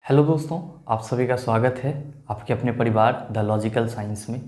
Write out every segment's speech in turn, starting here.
Hello दोस्तों, आप सभी का स्वागत है आपके अपने परिवार द लॉजिकल साइंस में।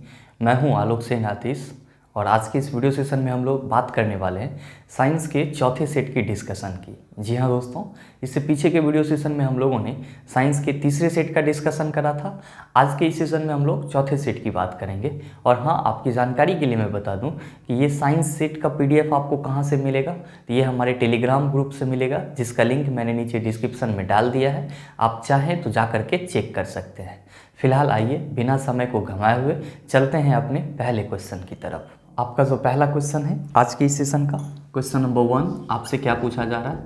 मैं हूं आलोक सेन आतिश और आज के इस वीडियो सेशन में हम लोग बात करने वाले हैं साइंस के चौथे सेट की डिस्कशन की। जी हाँ दोस्तों, इससे पीछे के वीडियो सेशन में हम लोगों ने साइंस के तीसरे सेट का डिस्कशन करा था। आज के इस सेशन में हम लोग चौथे सेट की बात करेंगे। और हाँ, आपकी जानकारी के लिए मैं बता दूं कि ये साइंस सेट का PDF आपको कहाँ से मिलेगा, तो ये हमारे टेलीग्राम ग्रुप से मिलेगा, जिसका लिंक मैंने नीचे डिस्क्रिप्शन में डाल दिया है। आप चाहें तो जा करके चेक कर सकते हैं। फिलहाल आइए बिना समय को गंवाए हुए चलते हैं अपने पहले क्वेश्चन की तरफ। आपका जो पहला क्वेश्चन है आज के इस सेशन का, क्वेश्चन नंबर 1, आपसे क्या पूछा जा रहा है?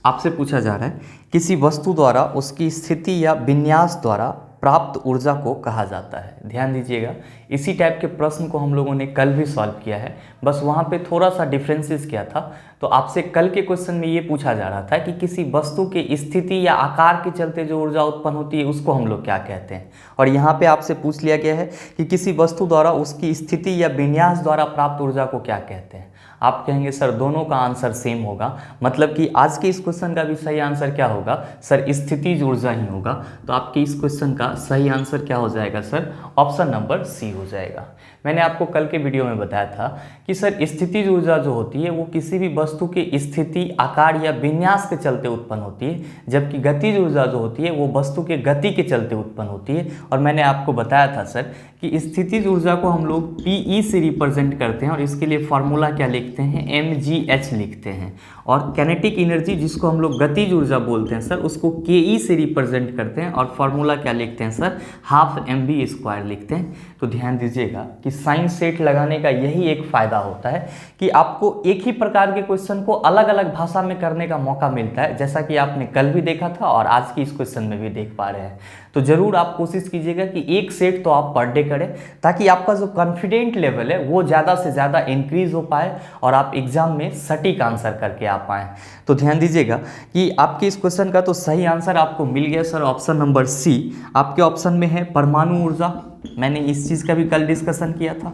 आपसे पूछा जा रहा है किसी वस्तु द्वारा उसकी स्थिति या विन्यास द्वारा प्राप्त ऊर्जा को कहा जाता है। ध्यान दीजिएगा, इसी टाइप के प्रश्न को हम लोगों ने कल भी सॉल्व किया है, बस वहाँ पे थोड़ा सा डिफरेंसेस किया था। तो आपसे कल के क्वेश्चन में ये पूछा जा रहा था कि किसी वस्तु के स्थिति या आकार के चलते जो ऊर्जा उत्पन्न होती है उसको हम लोग क्या कहते हैं। और यहाँ पे आपसे पूछ लिया गया है कि किसी वस्तु द्वारा उसकी स्थिति या विन्यास द्वारा प्राप्त ऊर्जा को क्या कहते हैं। आप कहेंगे सर दोनों का आंसर सेम होगा, मतलब कि आज के इस क्वेश्चन का भी सही आंसर क्या होगा सर, स्थितिज ऊर्जा ही होगा। तो आपके इस क्वेश्चन का सही आंसर क्या हो जाएगा सर, ऑप्शन नंबर सी हो जाएगा। मैंने आपको कल के वीडियो में बताया था कि सर स्थितिज ऊर्जा जो होती है वो किसी भी वस्तु की स्थिति, आकार या विन्यास के चलते उत्पन्न होती है, जबकि गतिज ऊर्जा जो होती है वो वस्तु के गति के चलते उत्पन्न होती है। और मैंने आपको बताया था सर कि स्थितिज ऊर्जा को हम लोग PE से रिप्रेजेंट करते हैं और इसके लिए फार्मूला क्या लिखते हैं, mgh लिखते हैं। और कैनेटिक एनर्जी जिसको हम लोग गतिज ऊर्जा बोलते हैं सर, उसको KE से रिप्रेजेंट करते हैं और फार्मूला क्या लिखते हैं सर, 12mv² लिखते हैं। तो ध्यान दीजिएगा कि साइंस सेट लगाने का यही एक फ़ायदा होता है कि आपको एक ही प्रकार के क्वेश्चन को अलग अलग भाषा में करने का मौका मिलता है, जैसा कि आपने कल भी देखा था और आज की इस क्वेश्चन में भी देख पा रहे हैं। तो ज़रूर आप कोशिश कीजिएगा कि एक सेट तो आप पर डे करें, ताकि आपका जो कॉन्फिडेंट लेवल है वो ज़्यादा से ज़्यादा इंक्रीज हो पाए और आप एग्जाम में सटीक आंसर करके आ पाएँ। तो ध्यान दीजिएगा कि आपके इस क्वेश्चन का तो सही आंसर आपको मिल गया सर, ऑप्शन नंबर सी। आपके ऑप्शन में है परमाणु ऊर्जा। मैंने इस चीज़ का भी कल डिस्कशन किया था।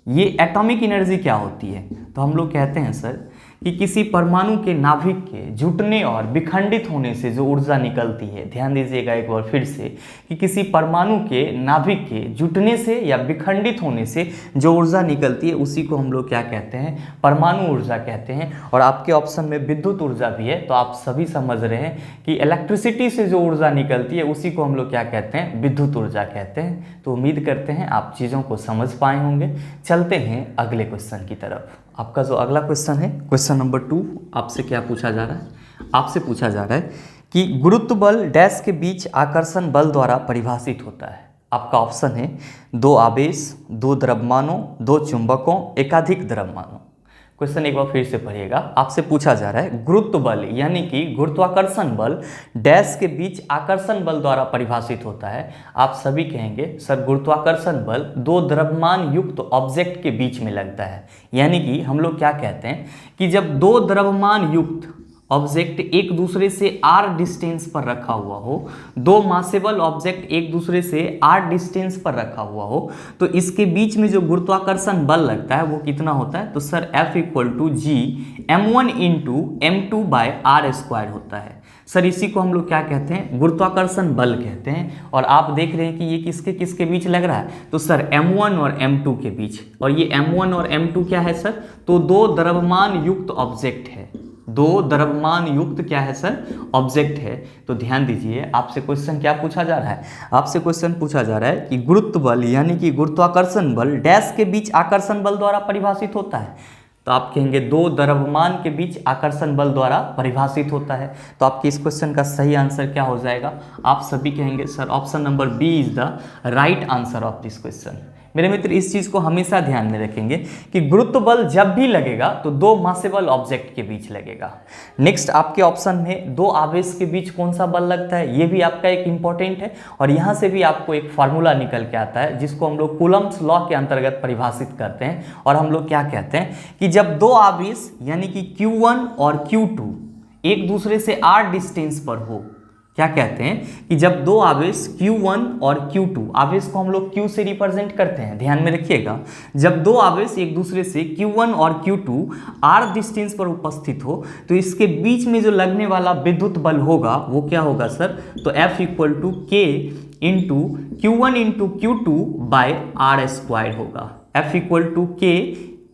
ये एटॉमिक एनर्जी क्या होती है, तो हम लोग कहते हैं सर कि किसी परमाणु के नाभिक के जुटने और विखंडित होने से जो ऊर्जा निकलती है, ध्यान दीजिएगा एक बार फिर से, कि किसी परमाणु के नाभिक के जुटने से या विखंडित होने से जो ऊर्जा निकलती है उसी को हम लोग क्या कहते हैं, परमाणु ऊर्जा कहते हैं। और आपके ऑप्शन में विद्युत ऊर्जा भी है, तो आप सभी समझ रहे हैं कि इलेक्ट्रिसिटी से जो ऊर्जा निकलती है उसी को हम लोग क्या कहते हैं, विद्युत ऊर्जा कहते हैं। तो उम्मीद करते हैं आप चीज़ों को समझ पाए होंगे। चलते हैं अगले क्वेश्चन की तरफ। आपका जो अगला क्वेश्चन है, क्वेश्चन नंबर 2, आपसे क्या पूछा जा रहा है? आपसे पूछा जा रहा है कि गुरुत्व बल डैश के बीच आकर्षण बल द्वारा परिभाषित होता है। आपका ऑप्शन है 2 आवेश, 2 द्रव्यमानों, 2 चुंबकों, एकाधिक द्रव्यमानों। क्वेश्चन एक बार फिर से पढ़िएगा। आपसे पूछा जा रहा है गुरुत्व बल यानी कि गुरुत्वाकर्षण बल डैश के बीच आकर्षण बल द्वारा परिभाषित होता है। आप सभी कहेंगे सर गुरुत्वाकर्षण बल 2 द्रव्यमान युक्त ऑब्जेक्ट के बीच में लगता है। यानी कि हम लोग क्या कहते हैं कि जब 2 द्रव्यमान युक्त ऑब्जेक्ट एक दूसरे से r डिस्टेंस पर रखा हुआ हो, 2 मासेबल ऑब्जेक्ट एक दूसरे से r डिस्टेंस पर रखा हुआ हो, तो इसके बीच में जो गुरुत्वाकर्षण बल लगता है वो कितना होता है, तो sir F = G m1 × m2/r² होता है। सर इसी को हम लोग क्या कहते हैं, गुरुत्वाकर्षण बल कहते हैं। और आप देख रहे हैं कि ये किसके किसके बीच लग रहा है, तो सर m1 और m2 के बीच। और ये m1 और m2 क्या है सर, तो 2 द्रव्यमान युक्त ऑब्जेक्ट है। 2 द्रव्यमान युक्त क्या है सर, ऑब्जेक्ट है। तो ध्यान दीजिए, आपसे क्वेश्चन क्या पूछा जा रहा है, आपसे क्वेश्चन पूछा जा रहा है कि गुरुत्व बल यानी कि गुरुत्वाकर्षण बल डैश के बीच आकर्षण बल द्वारा परिभाषित होता है। तो आप कहेंगे 2 द्रव्यमान के बीच आकर्षण बल द्वारा परिभाषित होता है। तो आपके इस क्वेश्चन का सही आंसर क्या हो जाएगा, आप सभी कहेंगे sir option number B is the right answer of this question. मेरे मित्र इस चीज़ को हमेशा ध्यान में रखेंगे कि गुरुत्व बल जब भी लगेगा तो 2 मासेबल ऑब्जेक्ट के बीच लगेगा। नेक्स्ट आपके ऑप्शन में 2 आवेश के बीच कौन सा बल लगता है, ये भी आपका एक इंपॉर्टेंट है। और यहाँ से भी आपको एक फार्मूला निकल के आता है जिसको हम लोग कूलम्ब्स लॉ के अंतर्गत परिभाषित करते हैं। और हम लोग क्या कहते हैं कि जब 2 आवेश यानी कि Q1 और Q2 एक दूसरे से r डिस्टेंस पर हो, क्या कहते हैं कि जब दो आवेश Q1 और Q2, आवेश को हम लोग Q से रिप्रेजेंट करते हैं, ध्यान में रखिएगा, जब दो आवेश एक दूसरे से Q1 और Q2 r डिस्टेंस पर उपस्थित हो तो इसके बीच में जो लगने वाला विद्युत बल होगा वो क्या होगा सर, तो F equal to K into Q1 into Q2 by R square होगा। F equal to K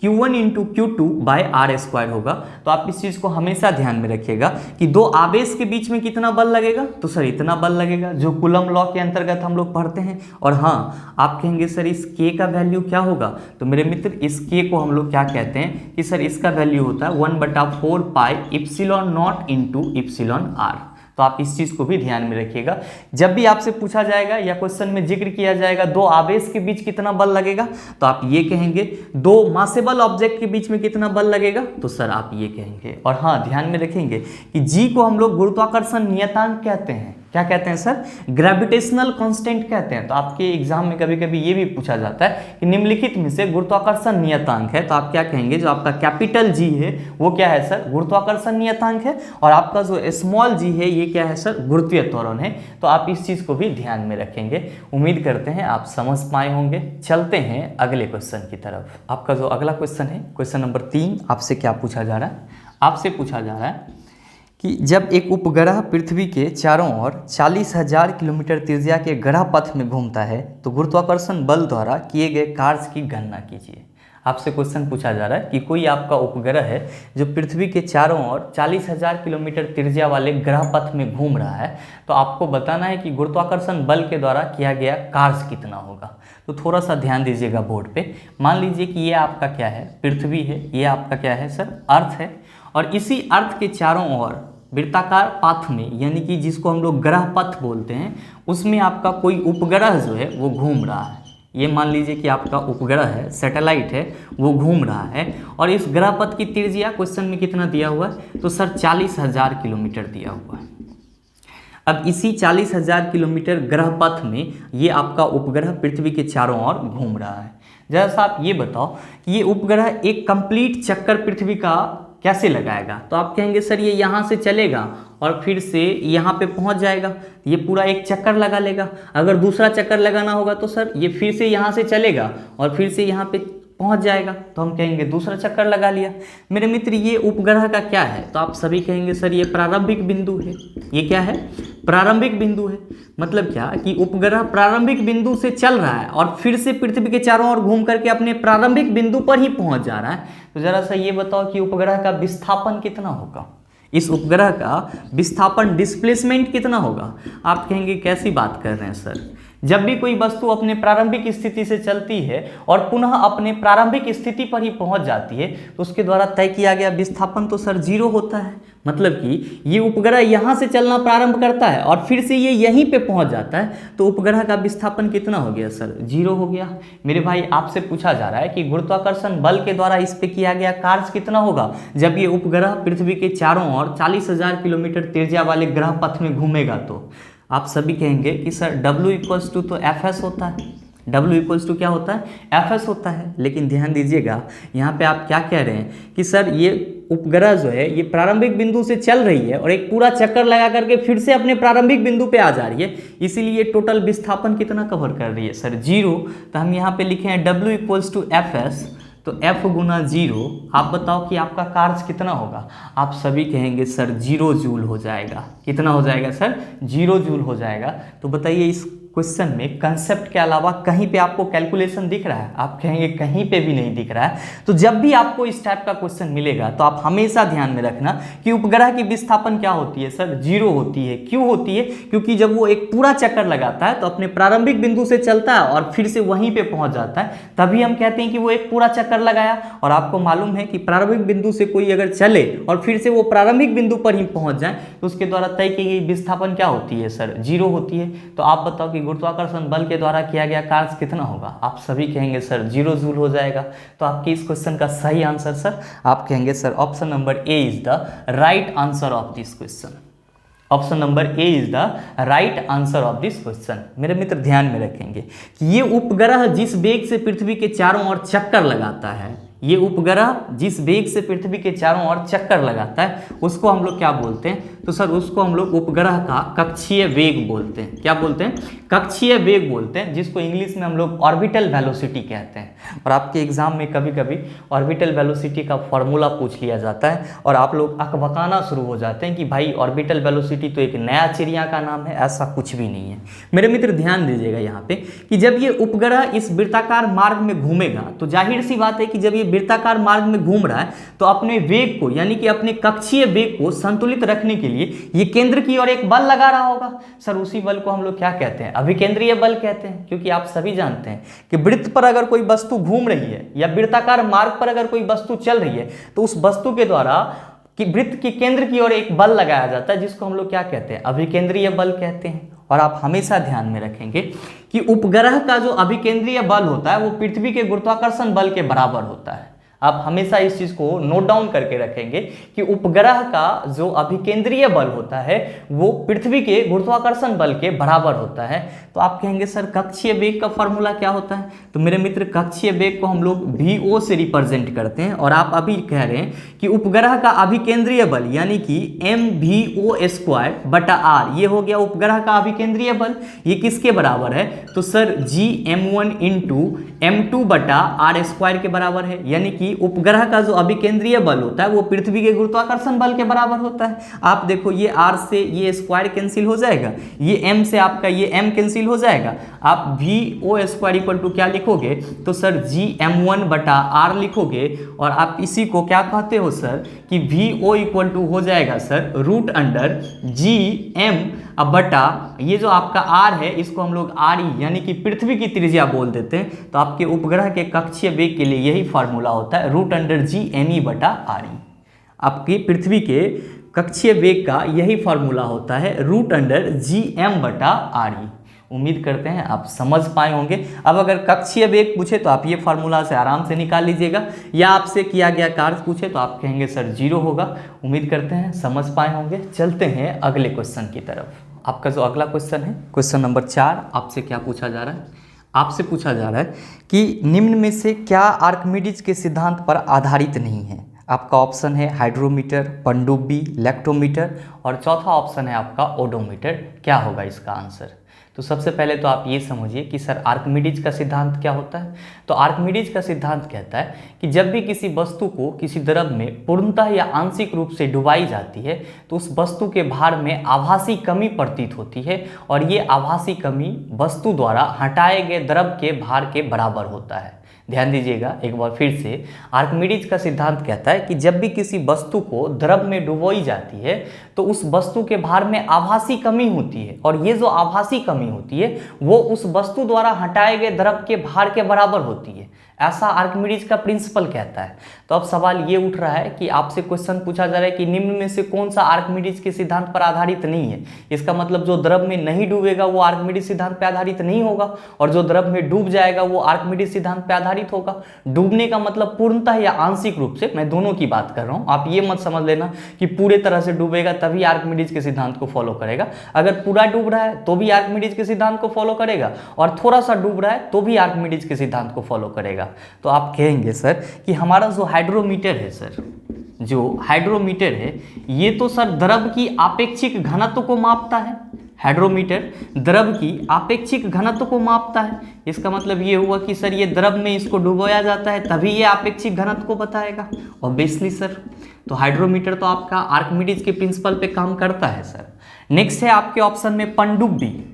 Q1 into Q2 by R square होगा। तो आप इस चीज़ को हमेशा ध्यान में रखिएगा कि दो आवेश के बीच में कितना बल लगेगा, तो सर इतना बल लगेगा, जो कूलम लॉ के अंतर्गत हम लोग पढ़ते हैं। और हाँ, आप कहेंगे सर इस K का वैल्यू क्या होगा, तो मेरे मित्र इस K को हम लोग क्या कहते हैं कि सर इसका वैल्यू होता है 1/4 pi epsilon naught into epsilon R. तो आप इस चीज़ को भी ध्यान में रखिएगा। जब भी आपसे पूछा जाएगा या क्वेश्चन में जिक्र किया जाएगा दो आवेश के बीच कितना बल लगेगा, तो आप ये कहेंगे दो मासेबल ऑब्जेक्ट के बीच में कितना बल लगेगा, तो सर आप ये कहेंगे। और हाँ, ध्यान में रखेंगे कि जी को हम लोग गुरुत्वाकर्षण नियतांक कहते हैं। क्या कहते हैं सर, ग्रेविटेशनल कांस्टेंट कहते हैं। तो आपके एग्जाम में कभी कभी ये भी पूछा जाता है कि निम्नलिखित में से गुरुत्वाकर्षण नियतांक है, तो आप क्या कहेंगे, जो आपका कैपिटल जी है वो क्या है सर, गुरुत्वाकर्षण नियतांक है, और आपका जो स्मॉल जी है ये क्या है सर, गुरुत्वीय त्वरण है। तो आप इस चीज को भी ध्यान में रखेंगे। उम्मीद करते हैं आप समझ पाए होंगे। चलते हैं अगले क्वेश्चन की तरफ। आपका जो अगला क्वेश्चन है, क्वेश्चन नंबर 3, आपसे क्या पूछा जा रहा है, आपसे पूछा जा रहा है कि जब एक उपग्रह पृथ्वी के चारों ओर 40,000 किलोमीटर त्रिज्या के ग्रह पथ में घूमता है तो गुरुत्वाकर्षण बल द्वारा किए गए कार्य की गणना कीजिए। आपसे क्वेश्चन पूछा जा रहा है कि कोई आपका उपग्रह है जो पृथ्वी के चारों ओर 40,000 किलोमीटर त्रिज्या वाले ग्रह पथ में घूम रहा है, तो आपको बताना है कि गुरुत्वाकर्षण बल के द्वारा किया गया कार्य कितना होगा। तो थोड़ा सा ध्यान दीजिएगा बोर्ड पे। मान लीजिए कि ये आपका क्या है, पृथ्वी है, ये आपका क्या है सर, अर्थ है, और इसी अर्थ के चारों ओर वृत्ताकार पाथ में, यानी कि जिसको हम लोग ग्रह पथ बोलते हैं, उसमें आपका कोई उपग्रह जो है वो घूम रहा है। ये मान लीजिए कि आपका उपग्रह है, सैटेलाइट है, वो घूम रहा है, और इस ग्रह पथ की त्रिज्या क्वेश्चन में कितना दिया हुआ है, तो सर 40,000 किलोमीटर दिया हुआ है। अब इसी 40,000 किलोमीटर ग्रह पथ में ये आपका उपग्रह पृथ्वी के चारों ओर घूम रहा है। जैसा आप ये बताओ कि ये उपग्रह एक कंप्लीट चक्कर पृथ्वी का कैसे लगाएगा, तो आप कहेंगे सर ये यहाँ से चलेगा और फिर से यहाँ पे पहुँच जाएगा, ये पूरा एक चक्कर लगा लेगा। अगर दूसरा चक्कर लगाना होगा तो सर ये फिर से यहाँ से चलेगा और फिर से यहाँ पे पहुँच जाएगा, तो हम कहेंगे दूसरा चक्कर लगा लिया। मेरे मित्र ये उपग्रह का क्या है, तो आप सभी कहेंगे सर ये प्रारंभिक बिंदु है। ये क्या है, प्रारंभिक बिंदु है। मतलब क्या कि उपग्रह प्रारंभिक बिंदु से चल रहा है और फिर से पृथ्वी के चारों ओर घूम करके अपने प्रारंभिक बिंदु पर ही पहुंच जा रहा है। तो जरा सा ये बताओ कि उपग्रह का विस्थापन कितना होगा, इस उपग्रह का विस्थापन डिस्प्लेसमेंट कितना होगा। आप कहेंगे कैसी बात कर रहे हैं सर, जब भी कोई वस्तु अपने प्रारंभिक स्थिति से चलती है और पुनः अपने प्रारंभिक स्थिति पर ही पहुंच जाती है तो उसके द्वारा तय किया गया विस्थापन तो सर 0 होता है। मतलब कि ये उपग्रह यहाँ से चलना प्रारंभ करता है और फिर से ये यहीं पे पहुंच जाता है, तो उपग्रह का विस्थापन कितना हो गया सर, 0 हो गया। मेरे भाई आपसे पूछा जा रहा है कि गुरुत्वाकर्षण बल के द्वारा इस पे किया गया कार्य कितना होगा जब ये उपग्रह पृथ्वी के चारों ओर 40,000 किलोमीटर त्रिज्या वाले ग्रह पथ में घूमेगा। तो आप सभी कहेंगे कि सर W इक्वल्स टू तो Fs होता है। W इक्वल्स टू क्या होता है, Fs होता है। लेकिन ध्यान दीजिएगा यहाँ पे आप क्या कह रहे हैं कि सर ये उपग्रह जो है ये प्रारंभिक बिंदु से चल रही है और एक पूरा चक्कर लगा करके फिर से अपने प्रारंभिक बिंदु पे आ जा रही है, इसीलिए टोटल विस्थापन कितना कवर कर रही है सर, 0। तो हम यहाँ पे लिखे हैं W इक्वल्स टू Fs, तो F गुना 0। आप बताओ कि आपका कार्य कितना होगा। आप सभी कहेंगे सर 0 जूल हो जाएगा। कितना हो जाएगा सर, 0 जूल हो जाएगा। तो बताइए इस क्वेश्चन में कंसेप्ट के अलावा कहीं पे आपको कैलकुलेशन दिख रहा है? आप कहेंगे कहीं पे भी नहीं दिख रहा है। तो जब भी आपको इस टाइप का क्वेश्चन मिलेगा तो आप हमेशा ध्यान में रखना कि उपग्रह की विस्थापन क्या होती है सर, 0 होती है। क्यों होती है, क्योंकि जब वो एक पूरा चक्कर लगाता है तो अपने प्रारंभिक बिंदु से चलता है और फिर से वहीं पे पहुंच जाता है, तभी हम कहते हैं कि वो एक पूरा चक्कर लगाया। और आपको मालूम है कि प्रारंभिक बिंदु से कोई अगर चले और फिर से वो प्रारंभिक बिंदु पर ही पहुंच जाए तो उसके द्वारा तय की गई विस्थापन क्या होती है सर, 0 होती है। तो आप बताओ कि गुरुत्वाकर्षण बल के द्वारा किया गया कार्य कितना होगा। आप सभी कहेंगे सर 0 जूल हो जाएगा। तो आपके इस क्वेश्चन का सही आंसर सर, आप कहेंगे sir option number A is the right answer of this question. Option number A is the right answer of this question. मेरे मित्र ध्यान में रखेंगे कि ये उपग्रह जिस वेग से पृथ्वी के चारों ओर चक्कर लगाता है, ये उपग्रह जिस वेग से पृथ्वी के चारों ओर चक्कर लगाता है उसको हम लोग क्या बोलते हैं? तो सर उसको हम लोग उपग्रह का कक्षीय वेग बोलते हैं। क्या बोलते हैं? कक्षीय वेग बोलते हैं, जिसको इंग्लिश में हम लोग ऑर्बिटल वेलोसिटी कहते हैं। और आपके एग्जाम में कभी कभी ऑर्बिटल वेलोसिटी का फॉर्मूला पूछ लिया जाता है और आप लोग अकबकाना शुरू हो जाते हैं कि भाई ऑर्बिटल वेलोसिटी तो एक नया चिड़िया का नाम है। ऐसा कुछ भी नहीं है मेरे मित्र, ध्यान दीजिएगा यहाँ पे कि जब ये उपग्रह इस वृत्ताकार मार्ग में घूमेगा तो जाहिर सी बात है कि जब ये वृत्ताकार मार्ग में घूम रहा है तो अपने वेग को यानी कि अपने कक्षीय वेग को संतुलित रखने के लिए ये केंद्र की ओर एक बल लगा रहा होगा। सर उसी बल को हम लोग क्या कहते हैं? अभिकेंद्रीय बल कहते हैं, क्योंकि आप सभी जानते हैं कि वृत्त पर अगर कोई वस्तु घूम रही है या वृत्ताकार मार्ग पर अगर कोई वस्तु चल रही है तो उस वस्तु के द्वारा कि वृत्त के केंद्र की ओर एक बल लगाया जाता है, जिसको हम लोग क्या कहते हैं? अभिकेंद्रीय बल कहते हैं। और आप हमेशा ध्यान में रखेंगे कि उपग्रह का जो अभिकेंद्रीय बल होता है वो पृथ्वी के गुरुत्वाकर्षण बल के बराबर होता है। आप हमेशा इस चीज को नोट डाउन करके रखेंगे कि उपग्रह का जो अभिकेंद्रीय बल होता है वो पृथ्वी के गुरुत्वाकर्षण बल के बराबर होता है। तो आप कहेंगे सर कक्षीय वेग का फॉर्मूला क्या होता है? तो मेरे मित्र कक्षीय वेग को हम लोग VO से रिप्रेजेंट करते हैं। और आप अभी कह रहे हैं कि उपग्रह का अभिकेंद्रीय बल यानी कि mVO² ये हो गया उपग्रह का अभिकेंद्रीय बल। ये किसके बराबर है? तो सर Gm1 × m2/r² के बराबर है। यानी कि उपग्रह का जो अभिकेंद्रीय बल होता है वो पृथ्वी के गुरुत्वाकर्षण बल के बराबर होता है। आप देखो ये r से ये स्क्वायर कैंसिल हो जाएगा, ये m से आपका ये m कैंसिल हो जाएगा। आप VO² क्या लिखोगे? तो सर Gm1/r लिखोगे। और आप इसी को क्या कहते हो सर कि VO हो जाएगा सर √Gm बटा ये जो आपका r है इसको हम लोग RE यानी कि पृथ्वी की त्रिज्या बोल देते हैं। तो आपके उपग्रह के कक्षीय वेग के लिए यही फॉर्मूला होता है √Gme/RE। आपकी पृथ्वी के कक्षीय वेग का यही फॉर्मूला होता है √Gm/RE। उम्मीद करते हैं आप समझ पाए होंगे। अब अगर कक्षीय वेग पूछे तो आप ये फार्मूला से आराम से निकाल लीजिएगा, या आपसे किया गया कार्य पूछे तो आप कहेंगे सर 0 होगा। उम्मीद करते हैं समझ पाए होंगे। चलते हैं अगले क्वेश्चन की तरफ। आपका जो अगला क्वेश्चन है क्वेश्चन नंबर 4, आपसे क्या पूछा जा रहा है? आपसे पूछा जा रहा है कि निम्न में से क्या आर्किमिडीज के सिद्धांत पर आधारित नहीं है? आपका ऑप्शन है हाइड्रोमीटर, पनडुब्बी, इलेक्ट्रोमीटर और चौथा ऑप्शन है आपका ओडोमीटर। क्या होगा इसका आंसर? तो सबसे पहले तो आप ये समझिए कि सर आर्किमिडीज का सिद्धांत क्या होता है। तो आर्किमिडीज का सिद्धांत कहता है कि जब भी किसी वस्तु को किसी द्रव में पूर्णतः या आंशिक रूप से डुबाई जाती है तो उस वस्तु के भार में आभासी कमी प्रतीत होती है, और ये आभासी कमी वस्तु द्वारा हटाए गए द्रव के भार के बराबर होता है। ध्यान दीजिएगा एक बार फिर से, आर्किमिडीज का सिद्धांत कहता है कि जब भी किसी वस्तु को द्रव में डुबोई जाती है तो उस वस्तु के भार में आभासी कमी होती है, और ये जो आभासी कमी होती है वो उस वस्तु द्वारा हटाए गए द्रव के भार के बराबर होती है। ऐसा आर्किमिडीज का प्रिंसिपल कहता है। तो अब सवाल ये उठ रहा है कि आपसे क्वेश्चन पूछा जा रहा है कि निम्न में से कौन सा आर्किमिडीज के सिद्धांत पर आधारित नहीं है। इसका मतलब जो द्रव में नहीं डूबेगा वो आर्किमिडीज सिद्धांत पर आधारित नहीं होगा, और जो द्रव में डूब जाएगा वो आर्किमिडीज सिद्धांत पर आधारित होगा। डूबने का मतलब पूर्णतः या आंशिक रूप से, मैं दोनों की बात कर रहा हूँ। आप ये मत समझ लेना कि पूरे तरह से डूबेगा तभी आर्किमिडीज के सिद्धांत को फॉलो करेगा। अगर पूरा डूब रहा है तो भी आर्किमिडीज के सिद्धांत को फॉलो करेगा, और थोड़ा सा डूब रहा है तो भी आर्किमिडीज के सिद्धांत को फॉलो करेगा। तो आप कहेंगे सर कि हमारा जो हाइड्रोमीटर है सर, जो हाइड्रोमीटर है ये तो सर द्रव की आपेक्षिक घनत्व को मापता है। हाइड्रोमीटर द्रव की आपेक्षिक घनत्व को मापता है। इसका मतलब ये हुआ कि सर ये द्रव में इसको डुबोया जाता है तभी ये आपेक्षिक घनत्व को बताएगा, ऑब्वियसली सर। तो हाइड्रोमीटर तो आपका आर्किमिडीज के प्रिंसिपल पे काम करता है सर। नेक्स्ट है आपके ऑप्शन में पनडुब्बी।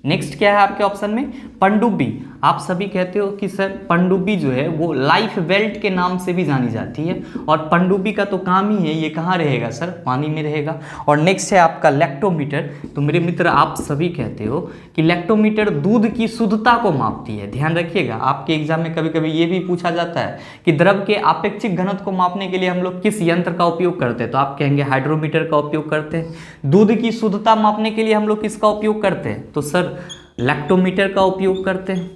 नेक्स्ट क्या है आपके ऑप्शन में? पनडुब्बी। आप सभी कहते हो कि सर पनडुब्बी जो है वो लाइफ बेल्ट के नाम से भी जानी जाती है, और पनडुब्बी का तो काम ही है ये कहाँ रहेगा सर? पानी में रहेगा। और नेक्स्ट है आपका लैक्टोमीटर। तो मेरे मित्र आप सभी कहते हो कि लैक्टोमीटर दूध की शुद्धता को मापती है। ध्यान रखिएगा, आपके एग्जाम में कभी कभी ये भी पूछा जाता है कि द्रव के आपेक्षिक घनत्व को मापने के लिए हम लोग किस यंत्र का उपयोग करते हैं। तो आप कहेंगे हाइड्रोमीटर का उपयोग करते हैं। दूध की शुद्धता मापने के लिए हम लोग किसका उपयोग करते हैं? तो सर लैक्टोमीटर का उपयोग करते हैं।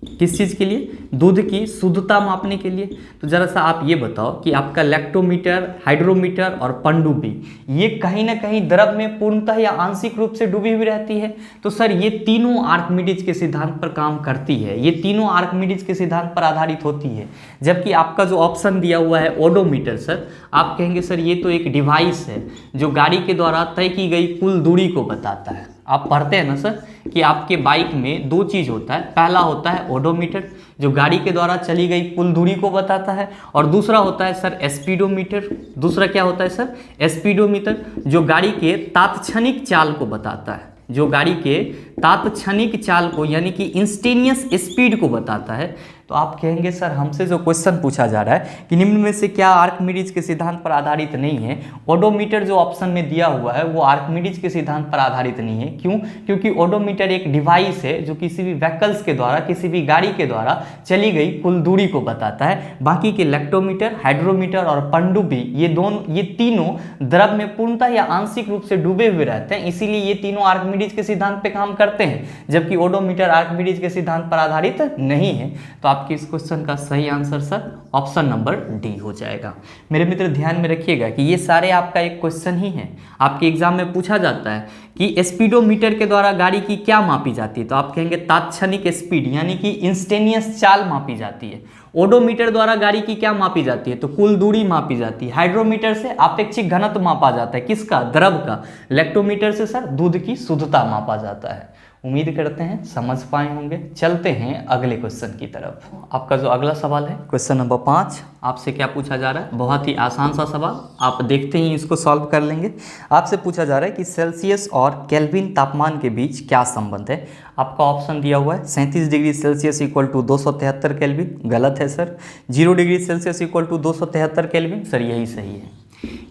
किस चीज़ के लिए? दूध की शुद्धता मापने के लिए। तो जरा सा आप ये बताओ कि आपका लैक्टोमीटर, हाइड्रोमीटर और पनडुब्बी ये कहीं ना कहीं द्रव में पूर्णतः या आंशिक रूप से डूबी हुई रहती है। तो सर ये तीनों आर्किमिडीज के सिद्धांत पर काम करती है, ये तीनों आर्किमिडीज के सिद्धांत पर आधारित होती है। जबकि आपका जो ऑप्शन दिया हुआ है ओडोमीटर, सर आप कहेंगे सर ये तो एक डिवाइस है जो गाड़ी के द्वारा तय की गई कुल दूरी को बताता है। आप पढ़ते हैं ना सर कि आपके बाइक में दो चीज़ होता है, पहला होता है ओडोमीटर जो गाड़ी के द्वारा चली गई कुल दूरी को बताता है, और दूसरा होता है सर स्पीडोमीटर। दूसरा क्या होता है सर? स्पीडोमीटर जो गाड़ी के तात्क्षणिक चाल को बताता है, जो गाड़ी के तात्क्षणिक चाल को यानी कि इंस्टेनियस स्पीड को बताता है। तो आप कहेंगे सर हमसे जो क्वेश्चन पूछा जा रहा है कि निम्न में से क्या आर्किमिडीज के सिद्धांत पर आधारित नहीं है? ओडोमीटर जो ऑप्शन में दिया हुआ है वो आर्किमिडीज के सिद्धांत पर आधारित नहीं है। क्यों? क्योंकि ओडोमीटर एक डिवाइस है जो किसी भी व्हीकल्स के द्वारा, किसी भी गाड़ी के द्वारा चली गई कुल दूरी को बताता है। बाकी के लैक्टोमीटर, हाइड्रोमीटर और पनडुब्बी ये तीनों द्रव में पूर्णतः या आंशिक रूप से डूबे हुए रहते हैं, इसीलिए ये तीनों आर्किमिडीज के सिद्धांत पे काम करते हैं, जबकि ओडोमीटर आर्किमिडीज के सिद्धांत पर आधारित नहीं है। तो आपके इस क्वेश्चन का सही answer sir option number D हो जाएगा। मेरे मित्र ध्यान में रखिएगा कि ये सारे आपका एक क्वेश्चन ही है, आपके एग्जाम में पूछा जाता है कि स्पीडोमीटर के द्वारा गाड़ी की क्या मापी जाती है? तो आप कहेंगे तात्क्षणिक स्पीड यानी कि इंस्टेनियस चाल मापी जाती है। ओडोमीटर द्वारा गाड़ी की क्या मापी जाती है? तो कुल दूरी मापी जाती है। हाइड्रोमीटर से अपेक्षिक घनत्व मापा जाता है, किसका? द्रव का। लैक्टोमीटर से सर दूध की शुद्धता मापा जाता है। उम्मीद करते हैं समझ पाए होंगे। चलते हैं अगले क्वेश्चन की तरफ। आपका जो अगला सवाल है क्वेश्चन नंबर 5, आपसे क्या पूछा जा रहा है? बहुत ही आसान सा सवाल, आप देखते ही इसको सॉल्व कर लेंगे। आपसे पूछा जा रहा है कि सेल्सियस और केल्विन तापमान के बीच क्या संबंध है? आपका ऑप्शन दिया हुआ है 37 degree Celsius equal to 273 Kelvin, गलत है sir. 0 degree Celsius equal to 273 Kelvin, sir यही सही है।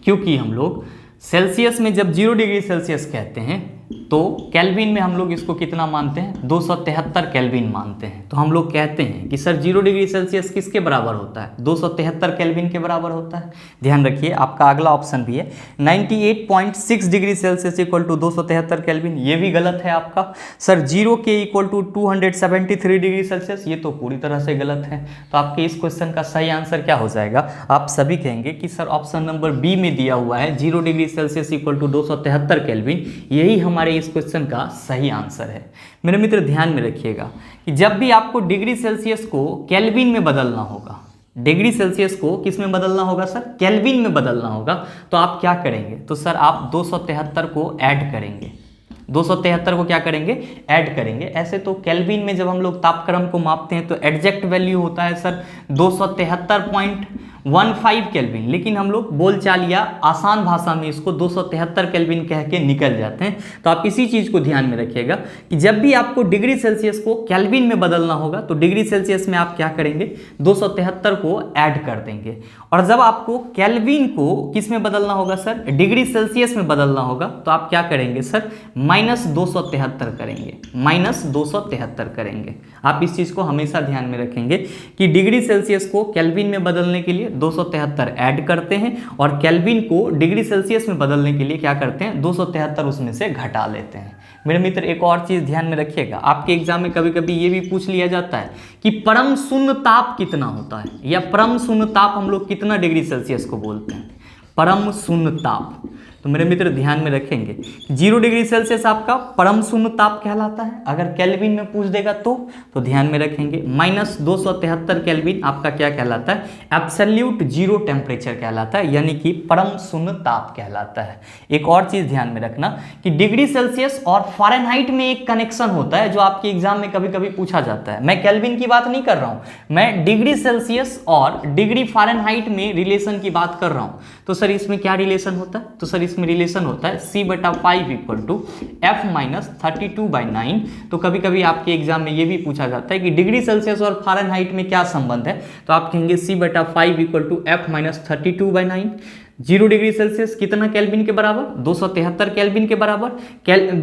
क्योंकि हम लोग सेल्सियस में जब 0 डिग्री सेल्सियस कहते हैं तो केल्विन में हम लोग इसको कितना मानते हैं? 273 केल्विन मानते हैं। तो हम लोग कहते हैं कि सर 0 डिग्री सेल्सियस किसके बराबर होता है? 273 केल्विन के बराबर होता है। ध्यान रखिए आपका अगला ऑप्शन भी है 98.6 degree Celsius equal to 273 Kelvin, ये भी गलत है आपका। सर 0 के इक्वल टू 273 डिग्री सेल्सियस, ये तो पूरी तरह से गलत है। तो आपके इस क्वेश्चन का सही आंसर क्या हो जाएगा? आप सभी कहेंगे कि सर ऑप्शन नंबर बी में दिया हुआ है 0 degree Celsius equal to 273 Kelvin, यही हमारे इस क्वेश्चन का सही आंसर है। मेरे मित्र ध्यान में रखिएगा कि जब भी आपको डिग्री सेल्सियस को केल्विन में बदलना होगा, डिग्री सेल्सियस को किस में बदलना होगा सर? केल्विन में बदलना होगा। तो आप क्या करेंगे? तो सर आप 273 को ऐड करेंगे। 273 को क्या करेंगे? ऐड करेंगे। ऐसे तो केल्विन में जब हम लोग तापक्रम को मापते हैं तो एग्जैक्ट वैल्यू होता है सर 273.15 केल्विन, लेकिन हम लोग बोलचाल या आसान भाषा में इसको 273 केल्विन कह के निकल जाते हैं। तो आप इसी चीज़ को ध्यान में रखिएगा कि जब भी आपको डिग्री सेल्सियस को केल्विन में बदलना होगा तो डिग्री सेल्सियस में आप क्या करेंगे? 273 को ऐड कर देंगे। और जब आपको केल्विन को किस में बदलना होगा सर? डिग्री सेल्सियस में बदलना होगा। तो आप क्या करेंगे सर? -273 करेंगे, -273 करेंगे। आप इस चीज़ को हमेशा ध्यान में रखेंगे कि डिग्री सेल्सियस को केल्विन में बदलने के लिए 273 ऐड करते हैं और केल्विन को डिग्री सेल्सियस में बदलने के लिए क्या करते हैं? 273 उसमें से घटा लेते हैं। मेरे मित्र एक और चीज़ ध्यान में रखिएगा, आपके एग्जाम में कभी कभी ये भी पूछ लिया जाता है कि परम शून्य ताप कितना होता है, या परम शून्य ताप हम लोग कितना डिग्री सेल्सियस को बोलते हैं? परम शून्य ताप। तो मेरे मित्र ध्यान में रखेंगे 0 डिग्री सेल्सियस आपका परम शून्य ताप कहलाता है। अगर केल्विन में पूछ देगा तो ध्यान में रखेंगे -273 केल्विन आपका क्या कहलाता है? एब्सोल्यूट जीरो टेम्परेचर कहलाता है, यानी कि परम शून्य ताप कहलाता है। एक और चीज़ ध्यान में रखना कि डिग्री सेल्सियस और फ़ारेनहाइट में एक कनेक्शन होता है जो आपके एग्जाम में कभी कभी पूछा जाता है। मैं केल्विन की बात नहीं कर रहा हूँ, मैं डिग्री सेल्सियस और डिग्री फ़ारेनहाइट में रिलेशन की बात कर रहा हूँ। तो सर इसमें क्या रिलेशन होता है? तो सर इसमें रिलेशन होता है C/5 इक्वल टू F-32/9। तो कभी कभी आपके एग्जाम में ये भी पूछा जाता है कि डिग्री सेल्सियस और फ़ारेनहाइट में क्या संबंध है? तो आप कहेंगे C/5 equal to F-32/9। 0 degree Celsius कितना केल्विन के बराबर, 273 केल्विन के बराबर।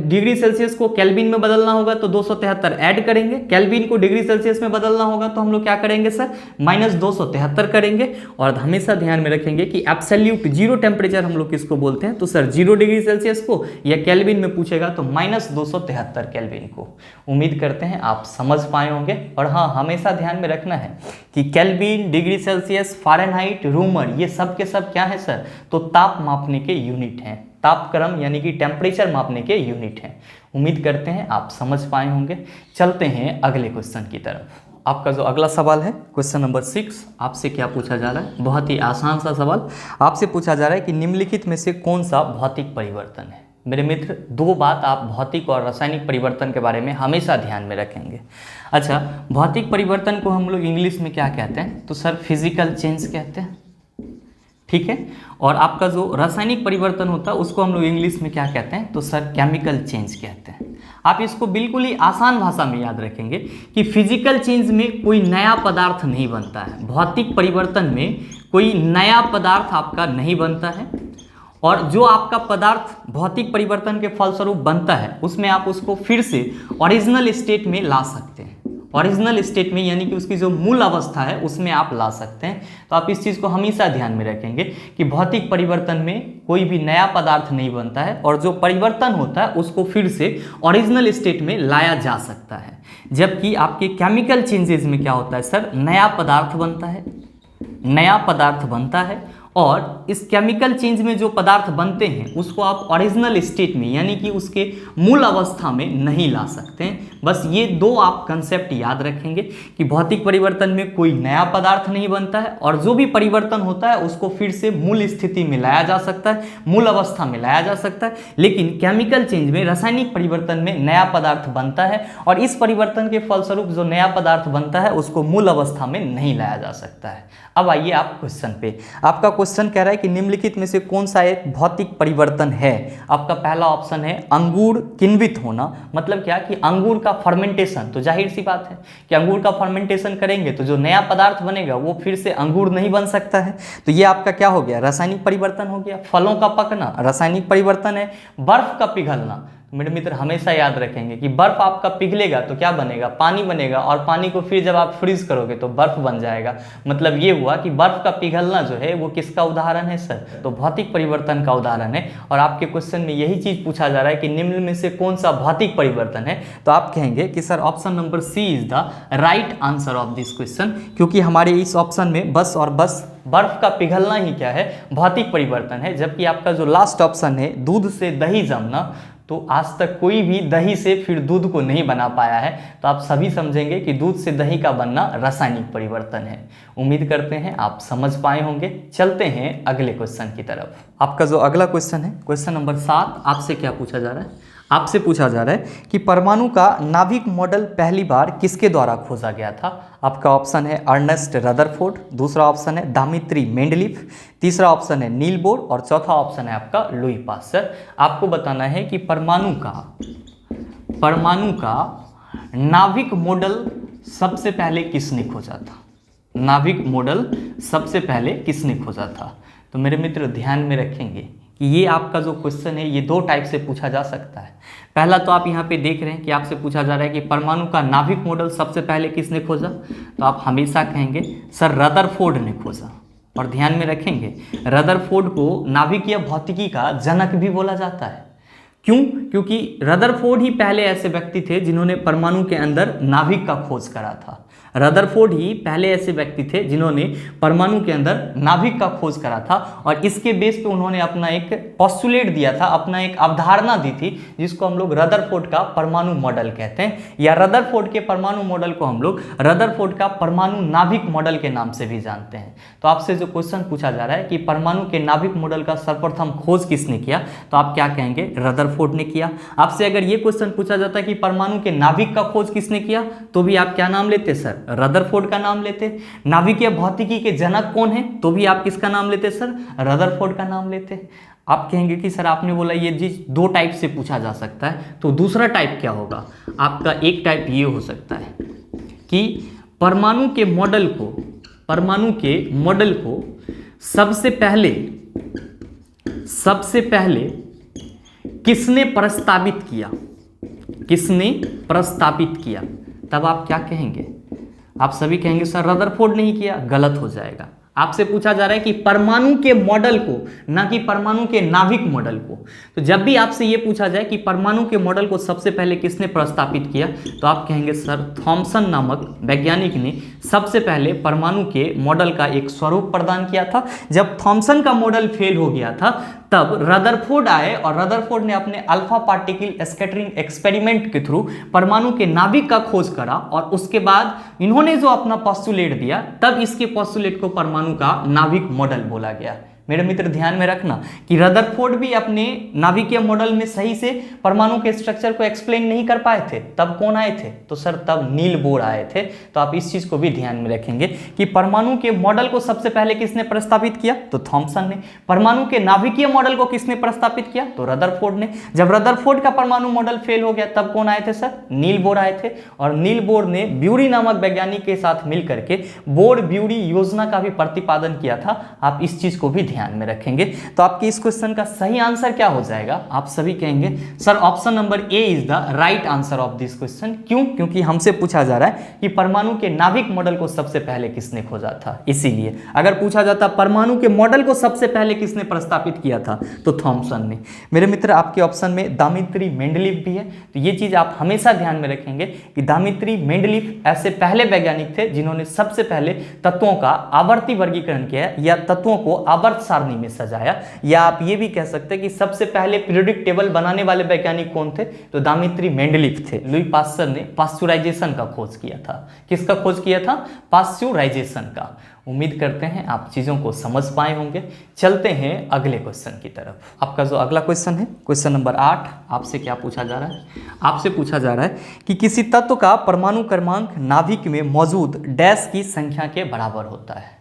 डिग्री सेल्सियस को केल्विन में बदलना होगा तो 273 ऐड करेंगे, केल्विन को डिग्री सेल्सियस में बदलना होगा तो हम लोग क्या करेंगे सर, -273 करेंगे। और हमेशा ध्यान में रखेंगे कि एब्सोल्यूट जीरो टेम्परेचर हम लोग किसको बोलते हैं, तो सर 0 डिग्री सेल्सियस को, या केल्विन में पूछेगा तो -273 केल्विन को। उम्मीद करते हैं आप समझ पाए होंगे। और हाँ, हमेशा ध्यान में रखना है कि kelvin, degree Celsius, Fahrenheit, rumour, ये सब के सब क्या है सर, तो ताप मापने के यूनिट हैं, तापक्रम यानी कि टेम्परेचर मापने के यूनिट हैं। उम्मीद करते हैं आप समझ पाए होंगे। चलते हैं अगले क्वेश्चन की तरफ। आपका जो अगला सवाल है क्वेश्चन नंबर 6, आपसे क्या पूछा जा रहा है, बहुत ही आसान सा सवाल। आपसे पूछा जा रहा है कि निम्नलिखित में से कौन सा भौतिक परिवर्तन है। मेरे मित्र, 2 बात आप भौतिक और रासायनिक परिवर्तन के बारे में हमेशा ध्यान में रखेंगे। अच्छा, भौतिक परिवर्तन को हम लोग इंग्लिश में क्या कहते हैं, तो सर फिजिकल चेंज कहते हैं, ठीक है। और आपका जो रासायनिक परिवर्तन होता है उसको हम लोग इंग्लिश में क्या कहते हैं, तो सर केमिकल चेंज कहते हैं। आप इसको बिल्कुल ही आसान भाषा में याद रखेंगे कि फिजिकल चेंज में कोई नया पदार्थ नहीं बनता है, भौतिक परिवर्तन में कोई नया पदार्थ आपका नहीं बनता है। और जो आपका पदार्थ भौतिक परिवर्तन के फलस्वरूप बनता है उसमें आप उसको फिर से ओरिजिनल स्टेट में ला सकते हैं, ओरिजिनल स्टेट में यानी कि उसकी जो मूल अवस्था है उसमें आप ला सकते हैं। तो आप इस चीज़ को हमेशा ध्यान में रखेंगे कि भौतिक परिवर्तन में कोई भी नया पदार्थ नहीं बनता है, और जो परिवर्तन होता है उसको फिर से ओरिजिनल स्टेट में लाया जा सकता है। जबकि आपके केमिकल चेंजेस में क्या होता है सर, नया पदार्थ बनता है, नया पदार्थ बनता है, और इस केमिकल चेंज में जो पदार्थ बनते हैं उसको आप ओरिजिनल स्टेट में यानी कि उसके मूल अवस्था में नहीं ला सकते हैं। बस ये 2 आप कंसेप्ट याद रखेंगे कि भौतिक परिवर्तन में कोई नया पदार्थ नहीं बनता है, और जो भी परिवर्तन होता है उसको फिर से मूल स्थिति में लाया जा सकता है, मूल अवस्था में लाया जा सकता है। लेकिन केमिकल चेंज में, रासायनिक परिवर्तन में नया पदार्थ बनता है, और इस परिवर्तन के फलस्वरूप जो नया पदार्थ बनता है उसको मूल अवस्था में नहीं लाया जा सकता है। अब आइए आप क्वेश्चन पे। आपका क्वेश्चन कह रहा है कि निम्नलिखित में से कौन सा एक भौतिक परिवर्तन है। आपका पहला ऑप्शन है अंगूर किण्वित होना। मतलब क्या कि अंगूर का फर्मेंटेशन, तो जाहिर सी बात है कि अंगूर का फर्मेंटेशन करेंगे तो जो नया पदार्थ बनेगा वो फिर से अंगूर नहीं बन सकता है। तो ये आपका क्या हो गया, रासायनिक परिवर्तन हो गया। फलों का पकना रासायनिक परिवर्तन है। बर्फ का पिघलना, मेरे मित्र हमेशा याद रखेंगे कि बर्फ आपका पिघलेगा तो क्या बनेगा, पानी बनेगा, और पानी को फिर जब आप फ्रीज करोगे तो बर्फ बन जाएगा। मतलब ये हुआ कि बर्फ का पिघलना जो है वो किसका उदाहरण है सर, तो भौतिक परिवर्तन का उदाहरण है। और आपके क्वेश्चन में यही चीज पूछा जा रहा है कि निम्न में से कौन सा भौतिक परिवर्तन है, तो आप कहेंगे कि sir option number C is the right answer of this question, क्योंकि हमारे इस ऑप्शन में बस और बस बर्फ का पिघलना ही क्या है, भौतिक परिवर्तन है। जबकि आपका जो लास्ट ऑप्शन है दूध से दही जमना, तो आज तक कोई भी दही से फिर दूध को नहीं बना पाया है। तो आप सभी समझेंगे कि दूध से दही का बनना रासायनिक परिवर्तन है। उम्मीद करते हैं आप समझ पाए होंगे। चलते हैं अगले क्वेश्चन की तरफ। आपका जो अगला क्वेश्चन है क्वेश्चन नंबर 7, आपसे क्या पूछा जा रहा है, आपसे पूछा जा रहा है कि परमाणु का नाभिक मॉडल पहली बार किसके द्वारा खोजा गया था। आपका ऑप्शन है अर्नेस्ट रदरफोर्ड, दूसरा ऑप्शन है दामित्री मेंडलीफ, तीसरा ऑप्शन है नील बोर, और चौथा ऑप्शन है आपका लुई पास्चर। आपको बताना है कि परमाणु का नाभिक मॉडल सबसे पहले किसने खोजा था, नाभिक मॉडल सबसे पहले किसने खोजा था। तो मेरे मित्र ध्यान में रखेंगे कि ये आपका जो क्वेश्चन है ये 2 टाइप से पूछा जा सकता है। पहला तो आप यहाँ पे देख रहे हैं कि आपसे पूछा जा रहा है कि परमाणु का नाभिक मॉडल सबसे पहले किसने खोजा, तो आप हमेशा कहेंगे सर रदरफोर्ड ने खोजा। और ध्यान में रखेंगे रदरफोर्ड को नाभिकीय भौतिकी का जनक भी बोला जाता है। क्यों? क्योंकि रदरफोर्ड ही पहले ऐसे व्यक्ति थे जिन्होंने परमाणु के अंदर नाभिक का खोज करा था। रदरफोर्ड ही पहले ऐसे व्यक्ति थे जिन्होंने परमाणु के अंदर नाभिक का खोज करा था, और इसके बेस पे उन्होंने अपना एक पोस्टुलेट दिया था, अपना एक अवधारणा दी थी, जिसको हम लोग रदरफोर्ड का परमाणु मॉडल कहते हैं, या रदरफोर्ड के परमाणु मॉडल को हम लोग रदरफोर्ड का परमाणु नाभिक मॉडल के नाम से भी जानते हैं। तो आपसे जो क्वेश्चन पूछा जा रहा है कि परमाणु के नाभिक मॉडल का सर्वप्रथम खोज किसने किया, तो आप क्या कहेंगे, रदरफोर्ड ने किया। आपसे अगर ये क्वेश्चन पूछा जाता है कि परमाणु के नाभिक का खोज किसने किया, तो भी आप क्या नाम लेते सर, रदरफोर्ड का नाम लेते। नाभिकीय भौतिकी के जनक कौन है, तो भी आप किसका नाम लेते सर, रदरफोर्ड का नाम लेते। आप कहेंगे कि सर आपने बोला ये चीज 2 टाइप से पूछा जा सकता है, तो दूसरा टाइप क्या होगा, आपका एक टाइप ये हो सकता है कि परमाणु के मॉडल को सबसे पहले सबसे पहले किसने प्रस्तावित किया, किसने प्रस्तावित किया, तब आप क्या कहेंगे? आप सभी कहेंगे सर रदरफोर्ड ने ही किया। गलत हो जाएगा। आपसे पूछा जा रहा है कि परमाणु के मॉडल को, ना कि परमाणु के नाभिक मॉडल को। तो जब भी आपसे ये पूछा जाए कि परमाणु के मॉडल को सबसे पहले किसने प्रस्तावित किया, तो आप कहेंगे सर थॉमसन नामक वैज्ञानिक ने सबसे पहले परमाणु के मॉडल का एक स्वरूप प्रदान किया था। जब थॉमसन का मॉडल फेल हो गया था तब रदरफोर्ड आए और रदरफोर्ड ने अपने अल्फा पार्टिकल स्कैटरिंग एक्सपेरिमेंट के थ्रू परमाणु के नाभिक का खोज करा और उसके बाद इन्होंने जो अपना पोस्टुलेट दिया तब इसके पोस्टुलेट को परमाणु का नाभिक मॉडल बोला गया। मेरे मित्र ध्यान में रखना कि रदरफोर्ड भी अपने नाभिकीय मॉडल में सही से परमाणु के स्ट्रक्चर को एक्सप्लेन नहीं कर पाए थे। तब कौन आए थे? तो सर तब नील बोर आए थे। तो आप इस चीज को भी ध्यान में रखेंगे कि परमाणु के मॉडल को सबसे पहले किसने प्रस्तावित किया, तो थॉमसन ने। परमाणु के नाभिकीय मॉडल को किसने प्रस्तावित किया, तो रदरफोर्ड ने। जब रदरफोर्ड का परमाणु मॉडल फेल हो गया तब कौन आए थे सर? नील बोर आए थे। और नील बोर ने ब्यूरी नामक वैज्ञानिक के साथ मिलकर के बोर ब्यूरी योजना का भी प्रतिपादन किया था। आप इस चीज को भी ध्यान में रखेंगे। तो आपके इस क्वेश्चन का सही आंसर क्या हो जाएगा? आप सभी कहेंगे sir option number A is the right answer of this question. क्यों? क्योंकि हमसे पूछा जा रहा है कि परमाणु के नाभिक मॉडल को सबसे पहले किसने खोजा था, इसीलिए। अगर पूछा जाता परमाणु के मॉडल को सबसे पहले किसने प्रस्तावित किया था, तो थॉमसन ने। मेरे मित्र आपके ऑप्शन में दामित्री मेंडलीफ भी है। तो ये चीज आप हमेशा ध्यान में रखेंगे कि दामित्री मेंडलीफ ऐसे पहले वैज्ञानिक थे जिन्होंने सबसे पहले तत्वों का आवर्ती वर्गीकरण किया या तत्वों को आवर्त सारणी में सजाया। या आप ये भी कह सकते हैं कि सबसे पहले पीरियोडिक टेबल बनाने वाले वैज्ञानिक कौन थे, तो दामित्री मेंडलीफ थे। लुई पास्चर ने पास्चुराइजेशन का खोज किया था। किसका खोज किया था? पास्चुराइजेशन का। उम्मीद करते हैं आप चीजों को समझ पाए होंगे। चलते हैं अगले क्वेश्चन की तरफ। आपका जो अगला क्वेश्चन है क्वेश्चन नंबर 8, आपसे क्या पूछा जा रहा है? आपसे पूछा जा रहा है कि किसी तत्व का परमाणु क्रमांक नाभिक में मौजूद डैश की संख्या के बराबर होता है।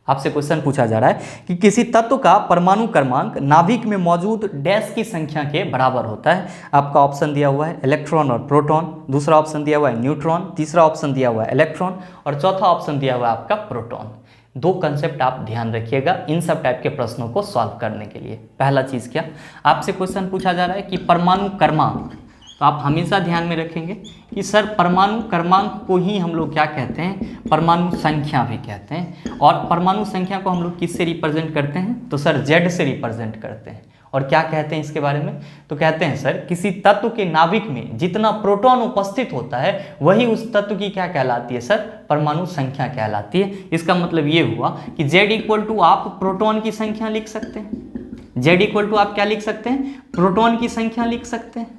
आपसे क्वेश्चन पूछा जा रहा है कि किसी तत्व का परमाणु क्रमांक नाभिक में मौजूद डैश की संख्या के बराबर होता है। आपका ऑप्शन दिया हुआ है इलेक्ट्रॉन और प्रोटॉन, दूसरा ऑप्शन दिया हुआ है न्यूट्रॉन, तीसरा ऑप्शन दिया हुआ है इलेक्ट्रॉन और चौथा ऑप्शन दिया हुआ है आपका प्रोटॉन। दो कंसेप्ट आप ध्यान रखिएगा इन सब टाइप के प्रश्नों को सॉल्व करने के लिए। पहला चीज क्या, आपसे क्वेश्चन पूछा जा रहा है कि परमाणु क्रमांक। तो आप हमेशा ध्यान में रखेंगे कि सर परमाणु क्रमांक को ही हम लोग क्या कहते हैं, परमाणु संख्या भी कहते हैं। और परमाणु संख्या को हम लोग किससे रिप्रेजेंट करते हैं, तो सर जेड से रिप्रेजेंट करते हैं। और क्या कहते हैं इसके बारे में, तो कहते हैं सर किसी तत्व के नाभिक में जितना प्रोटॉन उपस्थित होता है वही उस तत्व की क्या कहलाती है सर, परमाणु संख्या कहलाती है। इसका मतलब ये हुआ कि जेड इक्वल टू आप प्रोटॉन की संख्या लिख सकते हैं। जेड इक्वल टू आप क्या लिख सकते हैं, प्रोटॉन की संख्या लिख सकते हैं।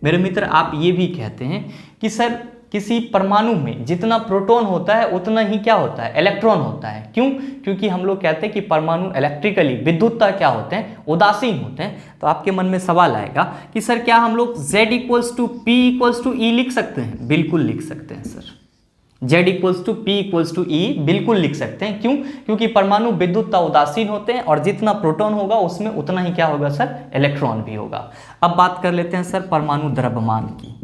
मेरे मित्र आप ये भी कहते हैं कि सर किसी परमाणु में जितना प्रोटॉन होता है उतना ही क्या होता है, इलेक्ट्रॉन होता है। क्यों? क्योंकि हम लोग कहते हैं कि परमाणु इलेक्ट्रिकली विद्युतता क्या होते हैं, उदासीन होते हैं। तो आपके मन में सवाल आएगा कि सर क्या हम लोग Z equals to P equals to E लिख सकते हैं? बिल्कुल लिख सकते हैं sir. Z equals to P equals to E बिल्कुल लिख सकते हैं। क्यों? क्योंकि परमाणु विद्युतता उदासीन होते हैं और जितना प्रोटॉन होगा उसमें उतना ही क्या होगा सर, इलेक्ट्रॉन भी होगा। अब बात कर लेते हैं सर परमाणु द्रव्यमान की।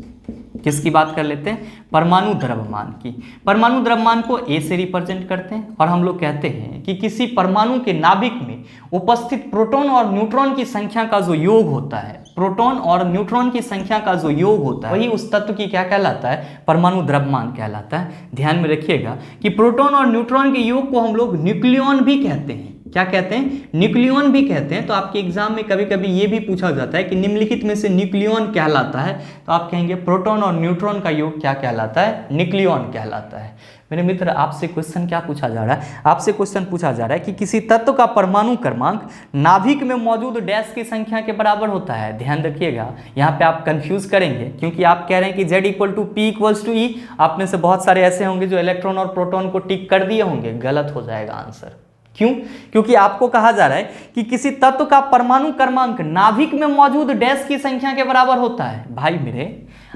किसकी बात कर लेते हैं, परमाणु द्रव्यमान की। परमाणु द्रव्यमान को A से रिप्रेजेंट करते हैं और हम लोग कहते हैं कि किसी परमाणु के नाभिक में उपस्थित प्रोटॉन और न्यूट्रॉन की संख्या का जो योग होता है, प्रोटॉन और न्यूट्रॉन की संख्या का जो योग होता है वही उस तत्व की क्या कहलाता है, परमाणु द्रव्यमान कहलाता है। ध्यान में रखिएगा कि प्रोटॉन और न्यूट्रॉन के योग को हम लोग न्यूक्लियॉन भी कहते हैं। क्या कहते हैं, न्यूक्लियॉन भी कहते हैं। तो आपके एग्जाम में कभी कभी ये भी पूछा जाता है कि निम्नलिखित में से न्यूक्लियॉन कहलाता है, तो आप कहेंगे प्रोटॉन और न्यूट्रॉन का योग क्या कहलाता है, न्यूक्लियॉन कहलाता है। मेरे मित्र आपसे क्वेश्चन क्या पूछा जा रहा है, आपसे क्वेश्चन पूछा जा रहा है कि किसी तत्व का परमाणु क्रमांक नाभिक में मौजूद डैश की संख्या के बराबर होता है। ध्यान रखिएगा यहाँ पे आप कंफ्यूज करेंगे क्योंकि आप कह रहे हैं कि Z equal to P equals to E। आप में से बहुत सारे ऐसे होंगे जो इलेक्ट्रॉन और प्रोटॉन को टिक कर दिए होंगे, गलत हो जाएगा आंसर। क्यों? क्योंकि आपको कहा जा रहा है कि किसी तत्व का परमाणु क्रमांक नाभिक में मौजूद डैश की संख्या के बराबर होता है। भाई मेरे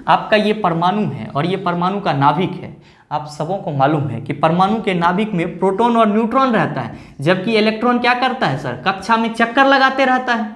आपका ये परमाणु है और ये परमाणु का नाभिक है। आप सबों को मालूम है कि परमाणु के नाभिक में प्रोटॉन और न्यूट्रॉन रहता है, जबकि इलेक्ट्रॉन क्या करता है सर, कक्षा में चक्कर लगाते रहता है।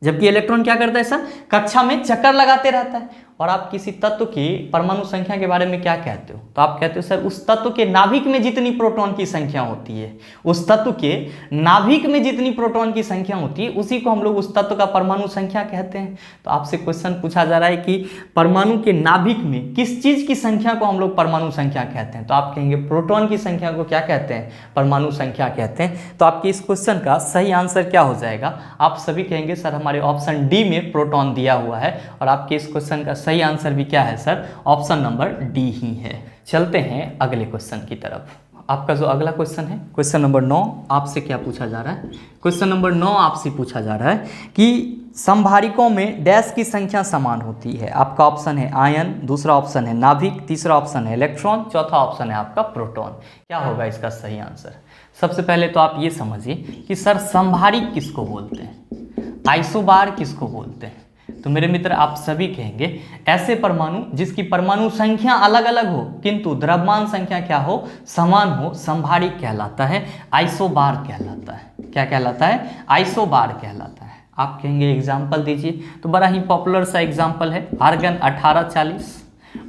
जबकि इलेक्ट्रॉन क्या करता है सर, कक्षा में चक्कर लगाते रहता है। और आप किसी तत्व की परमाणु संख्या के बारे में क्या कहते हो? तो आप कहते हो सर उस तत्व के नाभिक में जितनी प्रोटॉन की संख्या होती है, उस तत्व के नाभिक में जितनी प्रोटॉन की संख्या होती है उसी को हम लोग उस तत्व का परमाणु संख्या कहते हैं। तो आपसे क्वेश्चन पूछा जा रहा है कि परमाणु के नाभिक में किस चीज की संख्या को हम लोग परमाणु संख्या कहते हैं? तो आप कहेंगे प्रोटॉन की संख्या को क्या कहते हैं? परमाणु संख्या कहते हैं। तो आपके इस क्वेश्चन का सही आंसर क्या हो जाएगा? आप सभी कहेंगे सर हमारे ऑप्शन डी में प्रोटॉन दिया हुआ है, और आपके इस क्वेश्चन का सही आंसर भी क्या है सर? ऑप्शन नंबर डी ही है। चलते हैं अगले क्वेश्चन की तरफ। आपका जो अगला क्वेश्चन है, क्वेश्चन नंबर 9, आपसे क्या पूछा जा रहा है? क्वेश्चन नंबर 9 आपसे पूछा जा रहा है कि संभारिकों में डैश की संख्या समान होती है। आपका ऑप्शन है आयन, दूसरा ऑप्शन है नाभिक, तीसरा ऑप्शन है इलेक्ट्रॉन, चौथा ऑप्शन है आपका प्रोटॉन। क्या होगा इसका सही आंसर? सबसे पहले तो आप ये समझिए कि सर संभारिक किसको बोलते हैं, आइसोबार किसको बोलते हैं? तो मेरे मित्र आप सभी कहेंगे ऐसे परमाणु जिसकी परमाणु संख्या अलग अलग हो किंतु द्रव्यमान संख्या क्या हो? समान हो, संभारिक कहलाता है, आइसोबार कहलाता है। क्या कहलाता है? आइसोबार कहलाता है। आप कहेंगे एग्जाम्पल दीजिए, तो बड़ा ही पॉपुलर सा एग्जाम्पल है आर्गन 1840,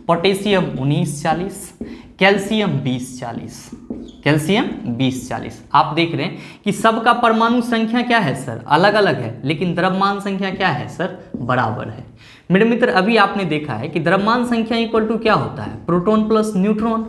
पोटेशियम 1940, कैल्शियम 2040, कैल्शियम 2040। आप देख रहे हैं कि सबका परमाणु संख्या क्या है सर? अलग अलग है, लेकिन द्रव्यमान संख्या क्या है सर? बराबर है। मेरे मित्र अभी आपने देखा है कि द्रव्यमान संख्या इक्वल टू क्या होता है? Proton plus neutron,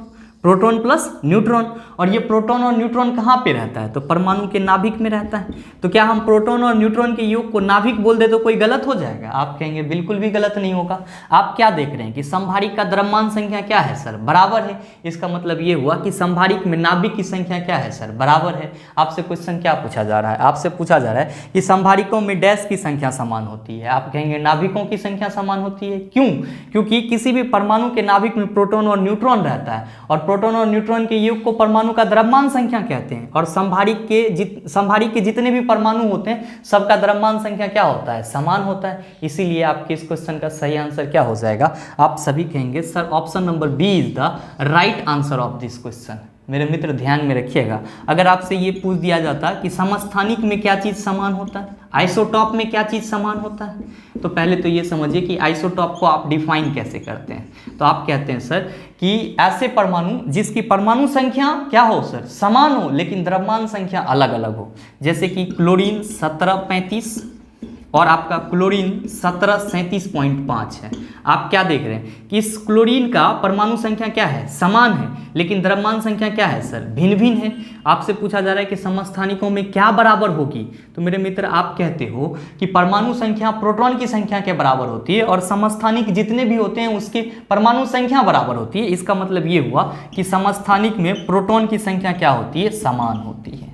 proton plus neutron. और ये प्रोटॉन और न्यूट्रॉन कहाँ पे रहता है? तो परमाणु के नाभिक में रहता है। तो क्या हम प्रोटॉन और न्यूट्रॉन के योग को नाभिक बोल दे तो कोई गलत हो जाएगा? आप कहेंगे बिल्कुल भी गलत नहीं होगा। आप क्या देख रहे हैं कि संभारिक का द्रव्यमान संख्या क्या है सर? बराबर है। इसका मतलब ये हुआ कि संभारिक में नाभिक की संख्या क्या है सर? बराबर है। आपसे क्वेश्चन क्या पूछा जा रहा है? आपसे पूछा जा रहा है कि संभारिकों में डैश की संख्या समान होती है। आप कहेंगे नाभिकों की संख्या समान होती है। क्यों? क्योंकि किसी भी परमाणु के नाभिक में प्रोटॉन और न्यूट्रॉन रहता है, और प्रोटॉन और न्यूट्रॉन के योग को परमाणु का द्रव्यमान संख्या कहते हैं, और संभारिक के जितने भी परमाणु होते हैं सबका द्रव्यमान संख्या क्या होता है? समान होता है। इसीलिए आपके इस क्वेश्चन का सही आंसर क्या हो जाएगा? आप सभी कहेंगे sir option number B is the right answer of this question. मेरे मित्र ध्यान में रखिएगा, अगर आपसे ये पूछ दिया जाता कि समस्थानिक में क्या चीज़ समान होता है, आइसोटॉप में क्या चीज़ समान होता है, तो पहले तो ये समझिए कि आइसोटॉप को आप डिफाइन कैसे करते हैं। तो आप कहते हैं सर कि ऐसे परमाणु जिसकी परमाणु संख्या क्या हो सर? समान हो, लेकिन द्रव्यमान संख्या अलग अलग हो। जैसे कि क्लोरीन 1735 और आपका क्लोरीन 1737.5 है। आप क्या देख रहे हैं कि इस क्लोरीन का परमाणु संख्या क्या है? समान है, लेकिन द्रव्यमान संख्या क्या है सर? भिन्न भिन्न है। आपसे पूछा जा रहा है कि समस्थानिकों में क्या बराबर होगी, तो मेरे मित्र आप कहते हो कि परमाणु संख्या प्रोटॉन की संख्या के बराबर होती है, और समस्थानिक जितने भी होते हैं उसके परमाणु संख्या बराबर होती है। इसका मतलब ये हुआ कि समस्थानिक में प्रोटॉन की संख्या क्या होती है? समान होती है।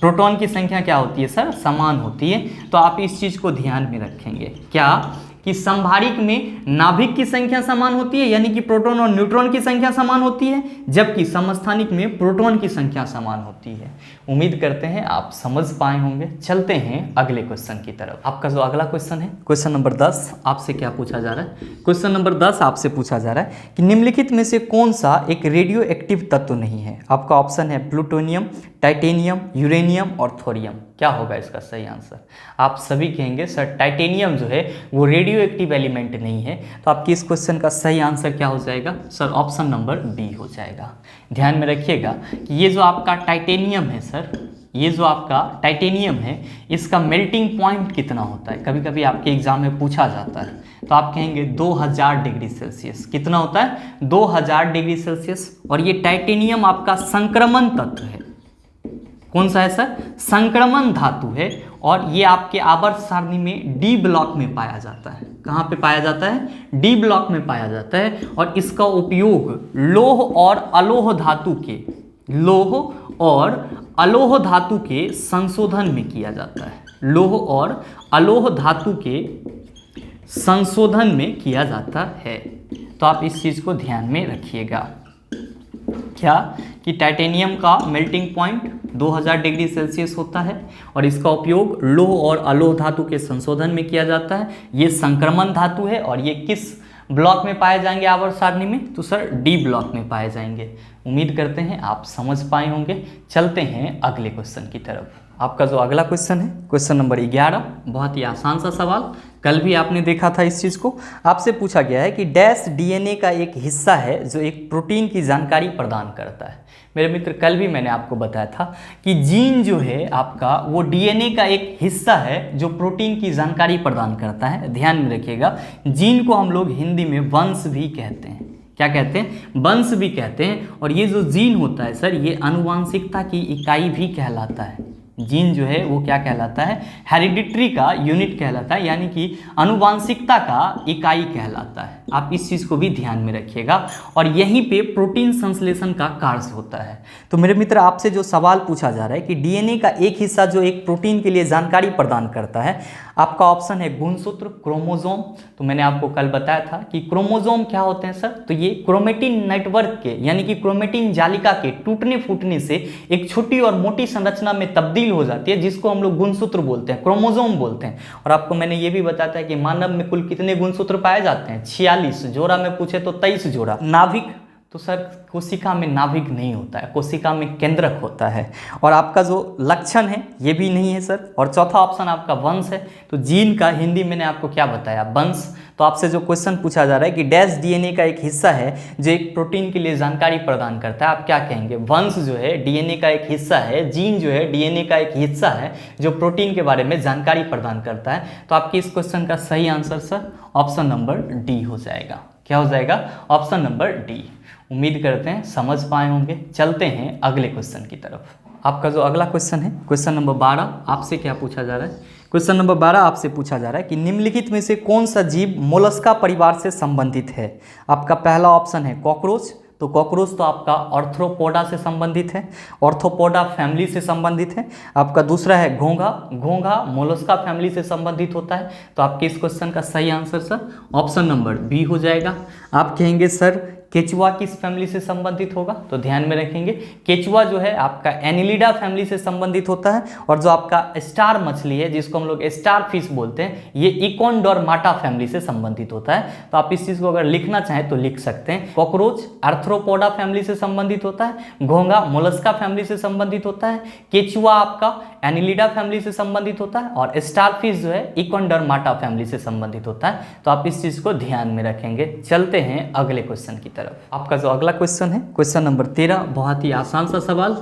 प्रोटॉन की संख्या क्या होती है सर? समान होती है। तो आप इस चीज को ध्यान में रखेंगे क्या कि संभारिक में नाभिक की संख्या समान होती है, यानी कि प्रोटॉन और न्यूट्रॉन की संख्या समान होती है, जबकि समस्थानिक में प्रोटॉन की संख्या समान होती है। उम्मीद करते हैं आप समझ पाए होंगे। चलते हैं अगले क्वेश्चन की तरफ। आपका जो अगला क्वेश्चन है, क्वेश्चन नंबर 10, आपसे क्या पूछा जा रहा है? क्वेश्चन नंबर 10 आपसे पूछा जा रहा है कि निम्नलिखित में से कौन सा एक रेडियो एक्टिव तत्व नहीं है? आपका ऑप्शन है प्लूटोनियम, टाइटेनियम, यूरेनियम और थोरियम। क्या होगा इसका सही आंसर? आप सभी कहेंगे सर टाइटेनियम जो है वो रेडियो एक्टिव एलिमेंट नहीं है। तो आपके इस क्वेश्चन का सही आंसर क्या हो जाएगा सर? ऑप्शन नंबर बी हो जाएगा। ध्यान में रखिएगा कि ये जो आपका टाइटेनियम है सर, ये जो आपका टाइटेनियम है, इसका मेल्टिंग पॉइंट कितना होता है? कभी कभी आपके एग्जाम में पूछा जाता है। तो आप कहेंगे 2000 डिग्री सेल्सियस। कितना होता है? 2000 डिग्री सेल्सियस। और ये टाइटेनियम आपका संक्रमण तत्व है। कौन सा है सर? संक्रमण धातु है, और ये आपके आवर्त सारणी में डी ब्लॉक में पाया जाता है। कहाँ पे पाया जाता है? डी ब्लॉक में पाया जाता है। और इसका उपयोग लौह और अलोह धातु के संशोधन में किया जाता है। लौह और अलोह धातु के संशोधन में किया जाता है। तो आप इस चीज को ध्यान में रखिएगा क्या कि टाइटेनियम का मेल्टिंग पॉइंट 2000 डिग्री सेल्सियस होता है, और इसका उपयोग लौह और अलोह धातु के संशोधन में किया जाता है। ये संक्रमण धातु है, और ये किस ब्लॉक में पाए जाएंगे आवर्त सारणी में? तो सर डी ब्लॉक में पाए जाएंगे। उम्मीद करते हैं आप समझ पाए होंगे। चलते हैं अगले क्वेश्चन की तरफ। आपका जो अगला क्वेश्चन है, क्वेश्चन नंबर 11, बहुत ही आसान सा सवाल, कल भी आपने देखा था इस चीज़ को। आपसे पूछा गया है कि डैश डीएनए का एक हिस्सा है जो एक प्रोटीन की जानकारी प्रदान करता है। मेरे मित्र, कल भी मैंने आपको बताया था कि जीन जो है आपका वो डीएनए का एक हिस्सा है जो प्रोटीन की जानकारी प्रदान करता है। ध्यान में रखिएगा, जीन को हम लोग हिंदी में वंश भी कहते हैं। क्या कहते हैं? वंश भी कहते हैं। और ये जो जीन होता है सर, ये आनुवांशिकता की इकाई भी कहलाता है। जीन जो है वो क्या कहलाता है? हेरिडिटरी का यूनिट कहलाता है, यानी कि आनुवांशिकता का इकाई कहलाता है। आप इस चीज़ को भी ध्यान में रखिएगा। और यहीं पे प्रोटीन संश्लेषण का कार्य होता है। तो मेरे मित्र, आपसे जो सवाल पूछा जा रहा है कि डीएनए का एक हिस्सा जो एक प्रोटीन के लिए जानकारी प्रदान करता है, आपका ऑप्शन है गुणसूत्र, क्रोमोजोम। तो मैंने आपको कल बताया था कि क्रोमोजोम क्या होते हैं सर, तो ये क्रोमेटिन नेटवर्क के यानी कि क्रोमेटिन जालिका के टूटने फूटने से एक छोटी और मोटी संरचना में तब्दील हो जाती है, जिसको हम लोग गुणसूत्र बोलते हैं, क्रोमोजोम बोलते हैं। और आपको मैंने ये भी बताया था कि मानव में कुल कितने गुणसूत्र पाए जाते हैं? 46। जोड़ा में पूछे तो 23 जोड़ा। नाभिक, तो सर कोशिका में नाभिक नहीं होता है, कोशिका में केंद्रक होता है। और आपका जो लक्षण है ये भी नहीं है सर। और चौथा ऑप्शन आपका वंश है। तो जीन का हिंदी मैंने आपको क्या बताया? वंश। तो आपसे जो क्वेश्चन पूछा जा रहा है कि डैश डीएनए का एक हिस्सा है जो एक प्रोटीन के लिए जानकारी प्रदान करता है, आप क्या कहेंगे? वंश जो है डीएनए का एक हिस्सा है, जीन जो है डीएनए का एक हिस्सा है जो प्रोटीन के बारे में जानकारी प्रदान करता है। तो आपके इस क्वेश्चन का सही answer sir option number D हो जाएगा। क्या हो जाएगा? Option number D. उम्मीद करते हैं समझ पाए होंगे। चलते हैं अगले क्वेश्चन की तरफ। आपका जो अगला क्वेश्चन है, क्वेश्चन नंबर 12, आपसे क्या पूछा जा रहा है? क्वेश्चन नंबर 12 आपसे पूछा जा रहा है कि निम्नलिखित में से कौन सा जीव मोलस्का परिवार से संबंधित है? आपका पहला ऑप्शन है कॉकरोच। तो कॉकरोच तो आपका ऑर्थ्रोपोडा से संबंधित है, ऑर्थ्रोपोडा फैमिली से संबंधित है। आपका दूसरा है घोंघा। घोंघा मोलस्का फैमिली से संबंधित होता है। तो आपके इस क्वेश्चन का सही answer sir option number B हो जाएगा। आप कहेंगे सर केचुआ किस फैमिली से संबंधित होगा? तो ध्यान में रखेंगे, केचुआ जो है आपका एनिलिडा फैमिली से संबंधित होता है। और जो आपका स्टार मछली है जिसको हम लोग स्टार फिश बोलते हैं, ये इकोनडोरमाटा फैमिली से संबंधित होता है। तो आप इस चीज को अगर लिखना चाहें तो लिख सकते हैं। कॉकरोच आर्थ्रोपोडा फैमिली से संबंधित होता है, घोंघा मोलस्का फैमिली से संबंधित होता है, केचुआ आपका एनिलिडा फैमिली से संबंधित होता है, और स्टार फिश जो है इकोनडोरमाटा फैमिली से संबंधित होता है। तो आप इस चीज को ध्यान में रखेंगे। चलते हैं अगले क्वेश्चन की तरफ। आपका जो अगला क्वेश्चन है, क्वेश्चन नंबर 13, बहुत ही आसान सा सवाल,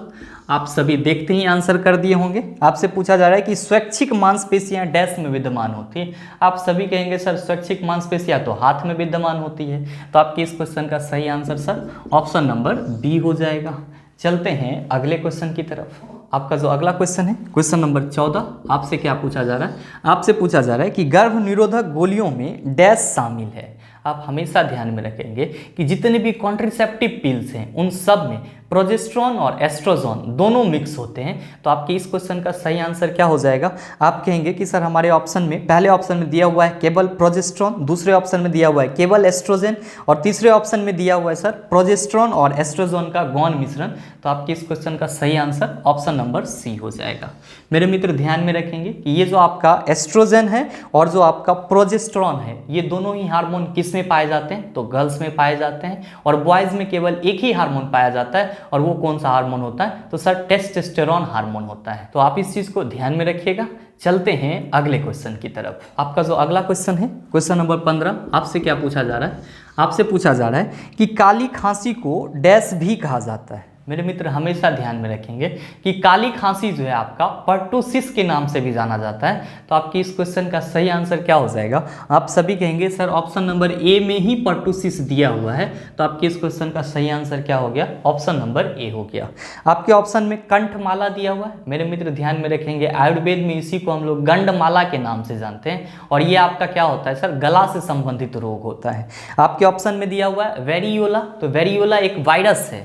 आप सभी देखते ही आंसर कर दिए होंगे। आपसे पूछा जा रहा है कि स्वैच्छिक मांसपेशियां डैश में विद्यमान होती है। आप सभी कहेंगे सर स्वैच्छिक मांसपेशियां तो हाथ में विद्यमान होती है। तो आपके इस क्वेश्चन का सही answer sir option number B हो जाएगा। चलते हैं अगले क्वेश्चन की तरफ। आपका जो अगला क्वेश्चन है, क्वेश्चन नंबर 14, आपसे क्या पूछा जा रहा है? आपसे पूछा जा रहा है कि गर्भ निरोधक गोलियों में डैश शामिल है। आप हमेशा ध्यान में रखेंगे कि जितने भी कॉन्ट्रासेप्टिव पिल्स हैं उन सब में प्रोजेस्टेरॉन और एस्ट्रोजन दोनों मिक्स होते हैं। तो आपके इस क्वेश्चन का सही आंसर क्या हो जाएगा? आप कहेंगे कि सर हमारे ऑप्शन में, पहले ऑप्शन में दिया हुआ है केवल प्रोजेस्टेरॉन, दूसरे ऑप्शन में दिया हुआ है केवल एस्ट्रोजन, और तीसरे ऑप्शन में दिया हुआ है सर प्रोजेस्टेरॉन और एस्ट्रोजन का गौण मिश्रण। तो आपके इस क्वेश्चन का सही आंसर ऑप्शन नंबर सी हो जाएगा। मेरे मित्र ध्यान में रखेंगे कि ये जो आपका एस्ट्रोजन है और जो आपका प्रोजेस्टेरॉन है, ये दोनों ही हार्मोन किस में पाए जाते हैं? तो गर्ल्स में पाए जाते हैं। और बॉयज में केवल एक ही हार्मोन पाया जाता है, और वो कौन सा हार्मोन होता है? तो सर टेस्टोस्टेरोन हार्मोन होता है। तो आप इस चीज को ध्यान में रखिएगा। चलते हैं अगले क्वेश्चन की तरफ। आपका जो अगला क्वेश्चन है, क्वेश्चन नंबर 15, आपसे क्या पूछा जा रहा है? आपसे पूछा जा रहा है कि काली खांसी को डैश भी कहा जाता है। मेरे मित्र हमेशा ध्यान में रखेंगे कि काली खांसी जो है आपका पर्टुसिस के नाम से भी जाना जाता है। तो आपकी इस क्वेश्चन का सही आंसर क्या हो जाएगा? आप सभी कहेंगे सर ऑप्शन नंबर ए में ही पर्टुसिस दिया हुआ है। तो आपके इस क्वेश्चन का सही आंसर क्या हो गया? ऑप्शन नंबर ए हो गया। आपके ऑप्शन में कंठमाला दिया हुआ है। मेरे मित्र ध्यान में रखेंगे, आयुर्वेद में इसी को हम लोग गंडमाला के नाम से जानते हैं। और ये आपका क्या होता है सर? गला से संबंधित रोग होता है। आपके ऑप्शन में दिया हुआ है वेरियोला। तो वेरियोला एक वायरस है।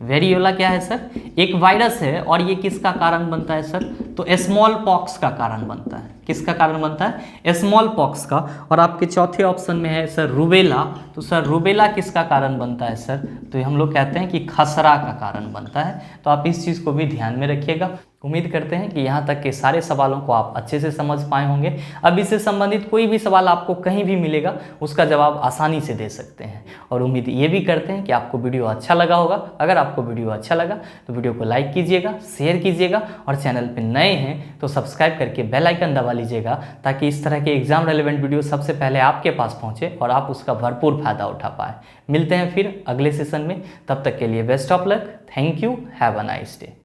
वेरियोला क्या है सर? एक वायरस है। और ये किसका कारण बनता है सर? तो स्मॉल पॉक्स का कारण बनता है। किसका कारण बनता है? स्मॉल पॉक्स का। और आपके चौथे ऑप्शन में है सर रूबेला। तो सर रूबेला किसका कारण बनता है सर? तो हम लोग कहते हैं कि खसरा का कारण बनता है। तो आप इस चीज़ को भी ध्यान में रखिएगा। उम्मीद करते हैं कि यहाँ तक के सारे सवालों को आप अच्छे से समझ पाए होंगे। अब इससे संबंधित कोई भी सवाल आपको कहीं भी मिलेगा, उसका जवाब आसानी से दे सकते हैं। और उम्मीद ये भी करते हैं कि आपको वीडियो अच्छा लगा होगा। अगर आपको वीडियो अच्छा लगा तो वीडियो को लाइक कीजिएगा, शेयर कीजिएगा और चैनल पर नए हैं तो सब्सक्राइब करके बेल आइकन दबा लीजिएगा, ताकि इस तरह के एग्जाम रेलेवेंट वीडियो सबसे पहले आपके पास पहुँचे और आप उसका भरपूर फायदा उठा पाएँ। मिलते हैं फिर अगले सेशन में, तब तक के लिए best of luck. Thank you, have a nice day.